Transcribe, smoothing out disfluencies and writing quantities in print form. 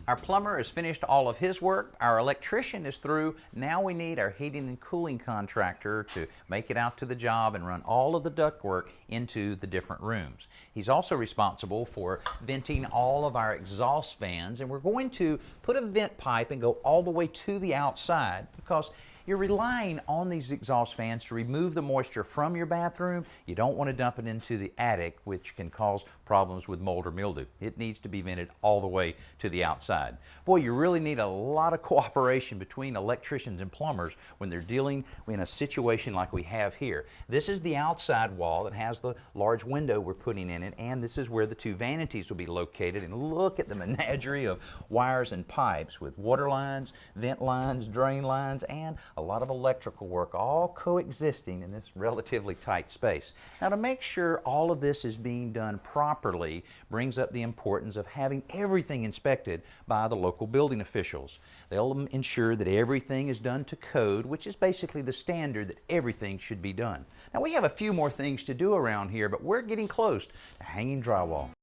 Our plumber has finished all of his work. Our electrician is through. Now we need our heating and cooling contractor to make it out to the job and run all of the ductwork into the different rooms. He's also responsible for venting all of our exhaust fans, and we're going to put a vent pipe and go all the way to the outside because you're relying on these exhaust fans to remove the moisture from your bathroom. You don't want to dump it into the attic, which can cause problems with mold or mildew. It needs to be vented all the way to the outside. Boy, you really need a lot of cooperation between electricians and plumbers when they're dealing in a situation like we have here. This is the outside wall that has the large window we're putting in it, and this is where the two vanities will be located. And look at the menagerie of wires and pipes with water lines, vent lines, drain lines, and a lot of electrical work all coexisting in this relatively tight space. Now, to make sure all of this is being done properly brings up the importance of having everything inspected by the local building officials. They'll ensure that everything is done to code, which is basically the standard that everything should be done. Now, we have a few more things to do around here, but we're getting close to hanging drywall.